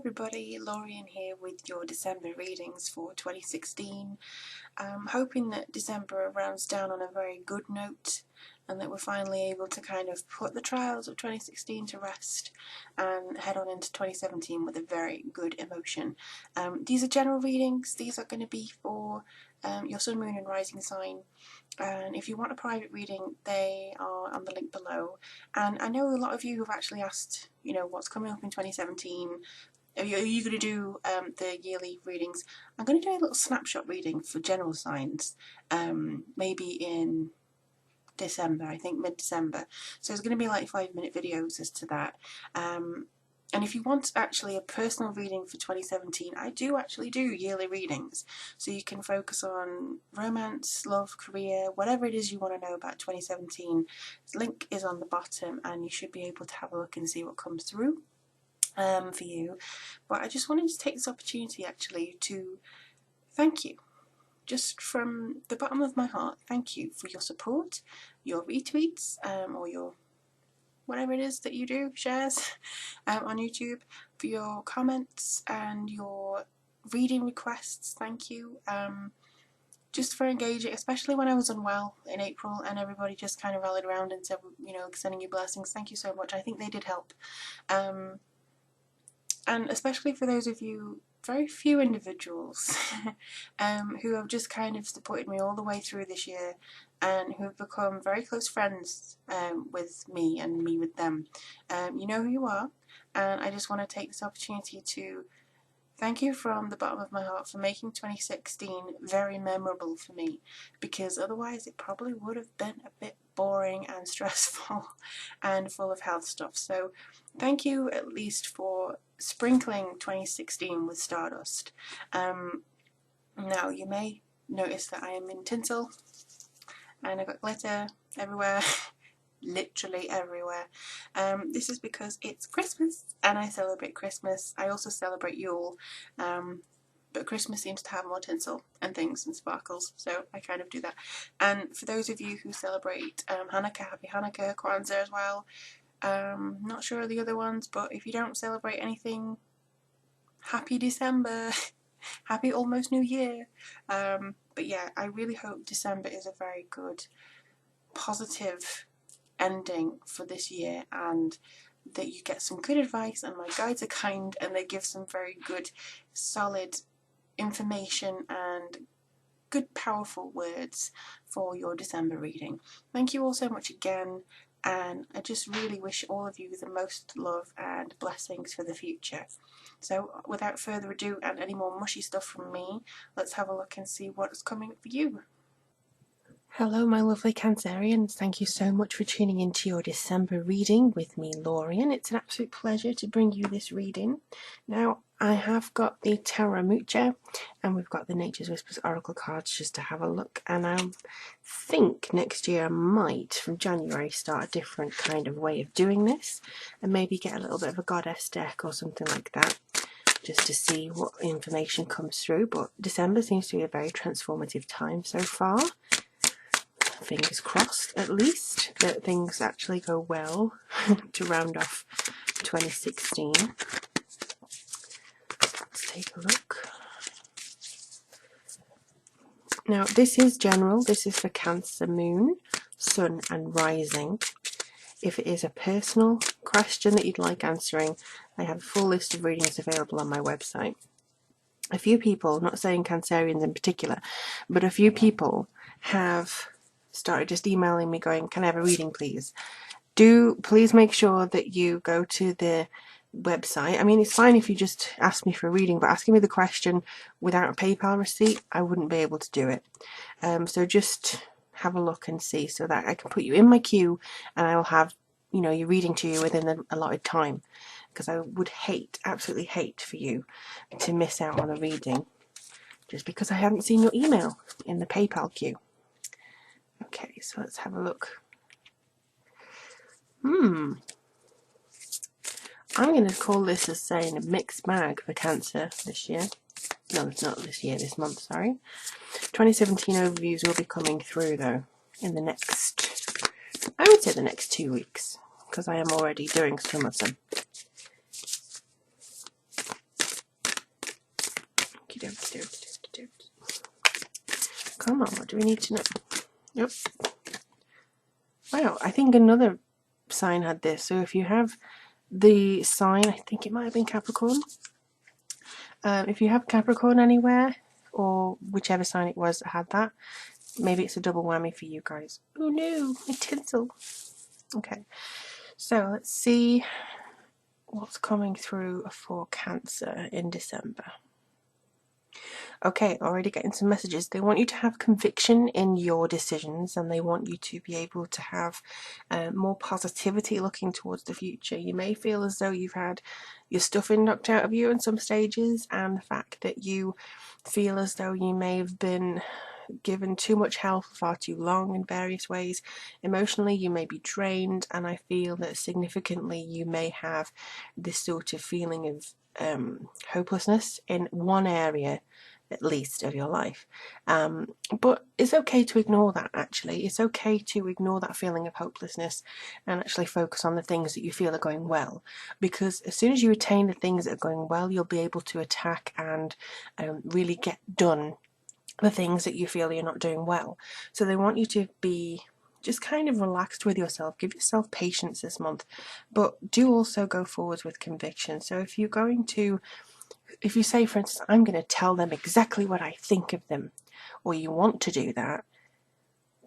everybody, Lorien here with your December readings for 2016. I'm hoping that December rounds down on a very good note and that we're finally able to kind of put the trials of 2016 to rest and head on into 2017 with a very good emotion. These are general readings. These are going to be for your sun, moon and rising sign. And if you want a private reading, they are on the link below. And I know a lot of you have actually asked, what's coming up in 2017. Are you going to do the yearly readings? I'm going to do a little snapshot reading for general signs, maybe in December, I think mid-December. So it's going to be like 5-minute videos as to that. And if you want actually a personal reading for 2017, I do actually do yearly readings. So you can focus on romance, love, career, whatever it is you want to know about 2017. The link is on the bottom and you should be able to have a look and see what comes through for you. But I just wanted to take this opportunity actually to thank you. Just from the bottom of my heart, thank you for your support, your retweets, or your whatever it is that you do, shares on YouTube, for your comments and your reading requests. Thank you. Just for engaging, especially when I was unwell in April and everybody just kind of rallied around and said, sending you blessings. Thank you so much. I think they did help. And especially for those of you, very few individuals who have just kind of supported me all the way through this year and who have become very close friends with me and me with them. You know who you are, and I just want to take this opportunity to thank you from the bottom of my heart for making 2016 very memorable for me, because otherwise it probably would have been a bit boring and stressful and full of health stuff. So thank you at least for sprinkling 2016 with stardust. Now you may notice that I am in tinsel and I've got glitter everywhere. Literally everywhere. This is because it's Christmas and I celebrate Christmas. I also celebrate Yule, but Christmas seems to have more tinsel and things and sparkles, so I kind of do that. And for those of you who celebrate Hanukkah, happy Hanukkah, Kwanzaa as well. Not sure of the other ones, but if you don't celebrate anything, happy December. Happy almost New Year. But yeah, I really hope December is a very good, positive ending for this year, and that you get some good advice, and my guides are kind and they give some very good solid information and good powerful words for your December reading. Thank you all so much again, and I just really wish all of you the most love and blessings for the future. So without further ado and any more mushy stuff from me, let's have a look and see what's coming for you. Hello my lovely Cancerians, thank you so much for tuning into your December reading with me, Lorien. It's an absolute pleasure to bring you this reading. Now I have got the Tarot Mucha and we've got the Nature's Whispers Oracle cards just to have a look, and I think next year I might, from January, start a different kind of way of doing this and maybe get a little bit of a goddess deck or something like that, just to see what information comes through. But December seems to be a very transformative time so far. Fingers crossed, at least, that things actually go well to round off 2016. Let's take a look. Now, this is general. This is for Cancer, Moon, Sun and Rising. If it is a personal question that you'd like answering, I have a full list of readings available on my website. A few people, not saying Cancerians in particular, but a few people have started just emailing me going, can I have a reading please? Please make sure that you go to the website. I mean, it's fine if you just ask me for a reading, but asking me the question without a PayPal receipt, I wouldn't be able to do it. So just have a look and see, so that I can put you in my queue and I will have, your reading to you within the allotted time, because I would hate, absolutely hate for you to miss out on a reading just because I haven't seen your email in the PayPal queue. Okay, so let's have a look. I'm going to call this as saying a mixed bag for Cancer this year. No, it's not this year, this month, sorry. 2017 overviews will be coming through though in the next, I would say the next 2 weeks, because I am already doing some of them. Come on, what do we need to know? Yep. Wow, I think another sign had this. So if you have the sign, I think it might have been Capricorn. If you have Capricorn anywhere, or whichever sign it was that had that, maybe it's a double whammy for you guys. Oh no, my tinsel. Okay, so let's see what's coming through for Cancer in December. Okay, already getting some messages. They want you to have conviction in your decisions, and they want you to be able to have more positivity looking towards the future. You may feel as though you've had your stuffing knocked out of you in some stages, and the fact that you feel as though you may have been given too much help for far too long in various ways. Emotionally, you may be drained, and I feel that significantly you may have this sort of feeling of hopelessness in one area at least of your life, but it's okay to ignore that. Actually, it's okay to ignore that feeling of hopelessness and actually focus on the things that you feel are going well, because as soon as you attain the things that are going well, you'll be able to attack and really get done the things that you feel you're not doing well. So they want you to be just kind of relaxed with yourself. Give yourself patience this month, but do also go forwards with conviction. So if you're going to, if you say, for instance, I'm going to tell them exactly what I think of them, or you want to do that,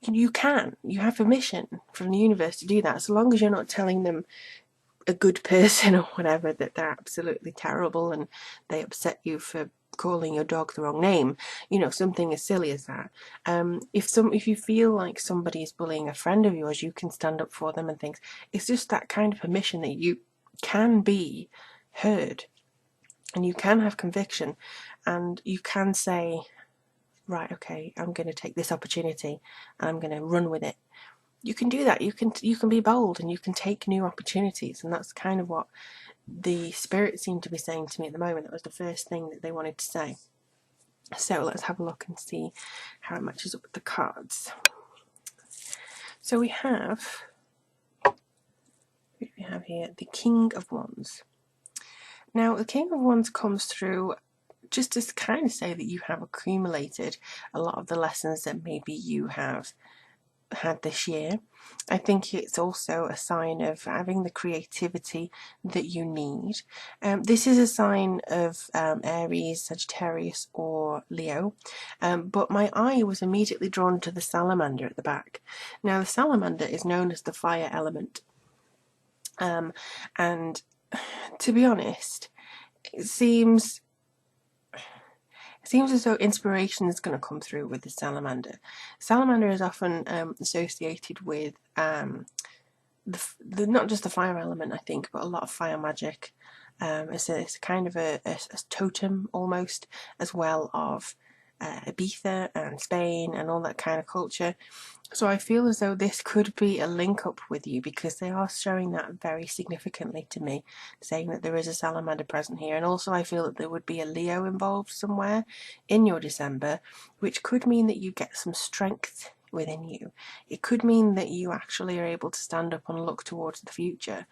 you can. You have permission from the universe to do that, so long as you're not telling them a good person or whatever, that they're absolutely terrible and they upset you for calling your dog the wrong name, you know, something as silly as that. If you feel like somebody is bullying a friend of yours, you can stand up for them and things. It's just that kind of permission that you can be heard, and you can have conviction, and you can say, right, okay, I'm going to take this opportunity and I'm going to run with it. You can do that. You can be bold, and you can take new opportunities, and that's kind of what the spirit seemed to be saying to me at the moment. That was the first thing that they wanted to say. So let's have a look and see how it matches up with the cards. So we have here the King of Wands. Now the King of Wands comes through just to kind of say that you have accumulated a lot of the lessons that maybe you have had this year. I think it's also a sign of having the creativity that you need. This is a sign of Aries, Sagittarius or Leo, but my eye was immediately drawn to the salamander at the back. Now the salamander is known as the fire element, and to be honest, it seems as though inspiration is going to come through with the salamander. Salamander is often associated with the not just the fire element, I think, but a lot of fire magic. It's kind of a totem almost, as well of Ibiza and Spain and all that kind of culture. So I feel as though this could be a link up with you, because they are showing that very significantly to me, saying that there is a salamander present here. And also I feel that there would be a Leo involved somewhere in your December, which could mean that you get some strength within you. It could mean that you actually are able to stand up and look towards the future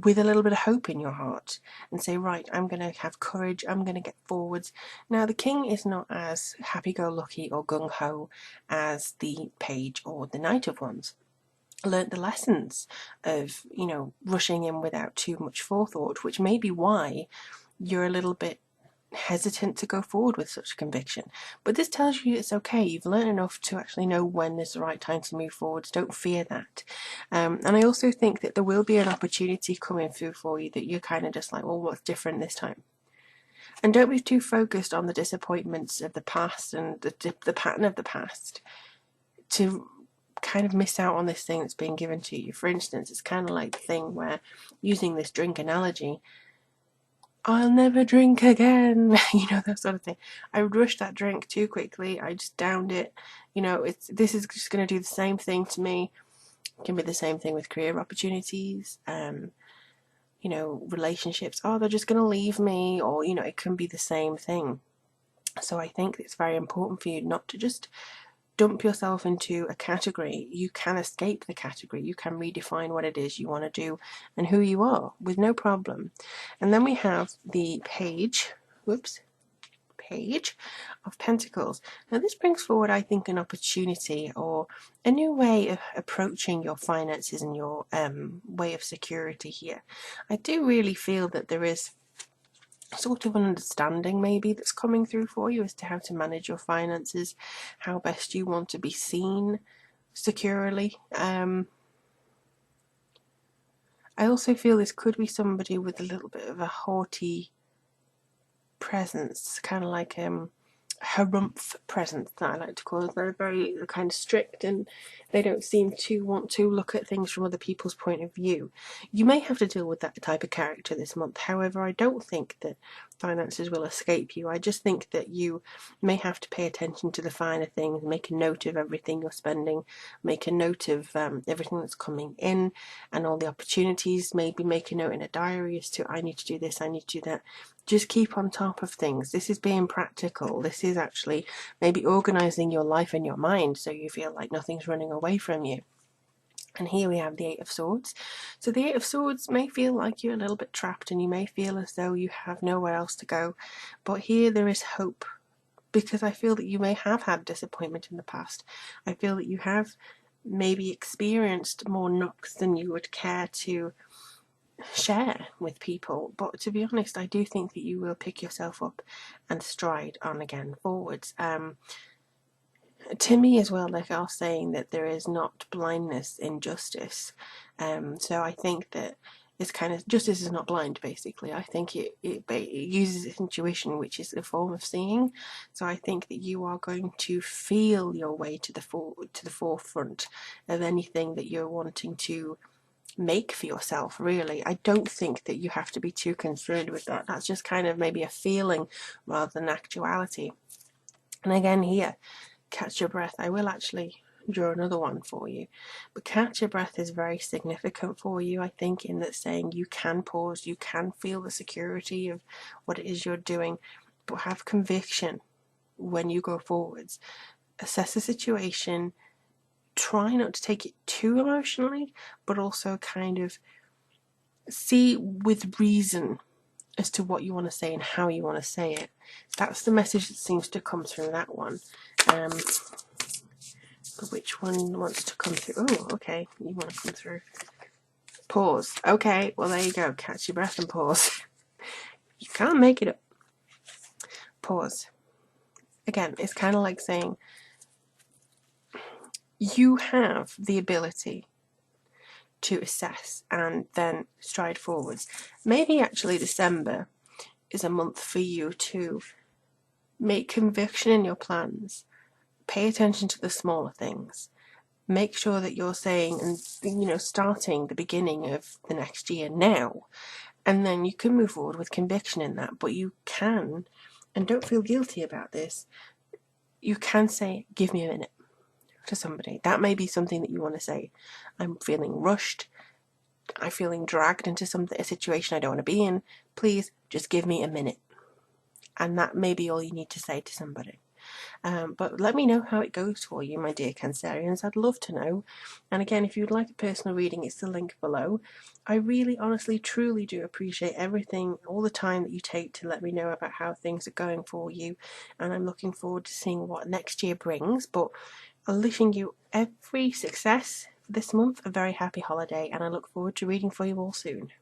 with a little bit of hope in your heart and say, right, I'm going to have courage, I'm going to get forwards. Now the King is not as happy-go-lucky or gung-ho as the Page or the Knight of Wands. Learnt the lessons of, you know, rushing in without too much forethought, which may be why you're a little bit hesitant to go forward with such conviction. But this tells you it's okay. You've learned enough to actually know when is the right time to move forward. Don't fear that. And I also think that there will be an opportunity coming through for you that you're kind of just like, well, what's different this time? And don't be too focused on the disappointments of the past and the pattern of the past to kind of miss out on this thing that's being given to you. For instance, it's kind of like the thing where, using this drink analogy, I'll never drink again, you know, that sort of thing. I rushed that drink too quickly. I just downed it. You know, this is just going to do the same thing to me. It can be the same thing with career opportunities, you know, relationships. Oh, they're just going to leave me, or, you know, it can be the same thing. So I think it's very important for you not to just dump yourself into a category. You can escape the category. You can redefine what it is you want to do and who you are with no problem. And then we have the Page Page of Pentacles. Now this brings forward, I think, an opportunity or a new way of approaching your finances and your way of security here. I do really feel that there is sort of an understanding maybe that's coming through for you as to how to manage your finances, how best you want to be seen securely. I also feel this could be somebody with a little bit of a haughty presence, kind of like harumph presence that I like to call it. They're very kind of strict and they don't seem to want to look at things from other people's point of view. You may have to deal with that type of character this month. However, I don't think that finances will escape you. I just think that you may have to pay attention to the finer things, make a note of everything you're spending, make a note of everything that's coming in and all the opportunities. Maybe make a note in a diary as to I need to do this, I need to do that. Just keep on top of things. This is being practical. This is actually maybe organising your life and your mind so you feel like nothing's running away from you. And here we have the Eight of Swords. So the Eight of Swords may feel like you're a little bit trapped and you may feel as though you have nowhere else to go. But here there is hope, because I feel that you may have had disappointment in the past. I feel that you have maybe experienced more knocks than you would care to share with people, but to be honest, I do think that you will pick yourself up and stride on again forwards. To me as well, like I was saying, that there is not blindness in justice. So I think that it's kind of, justice is not blind basically. I think it uses its intuition, which is a form of seeing. So I think that you are going to feel your way to the forefront of anything that you're wanting to make for yourself, really. I don't think that you have to be too concerned with that. That's just kind of maybe a feeling rather than actuality. And again here, catch your breath. I will actually draw another one for you, but catch your breath is very significant for you, I think, in that saying you can pause, you can feel the security of what it is you're doing, but have conviction when you go forwards. Assess the situation. Try not to take it too emotionally, but also kind of see with reason as to what you want to say and how you want to say it. That's the message that seems to come through that one. Which one wants to come through? Oh, okay, you want to come through. Pause. Okay, well there you go. Catch your breath and pause. You can't make it up. Pause. Again, it's kind of like saying you have the ability to assess and then stride forwards. Maybe actually December is a month for you to make conviction in your plans. Pay attention to the smaller things. Make sure that you're saying and starting the beginning of the next year now, and then you can move forward with conviction in that. But you can, and don't feel guilty about this, you can say, give me a minute, to somebody. That may be something that you want to say. I'm feeling rushed. I'm feeling dragged into a situation I don't want to be in. Please just give me a minute. And that may be all you need to say to somebody. But let me know how it goes for you, my dear Cancerians. I'd love to know. And again, if you'd like a personal reading, it's the link below. I really, honestly, truly do appreciate everything, all the time that you take to let me know about how things are going for you. And I'm looking forward to seeing what next year brings. But I'm wishing you every success for this month, a very happy holiday, and I look forward to reading for you all soon.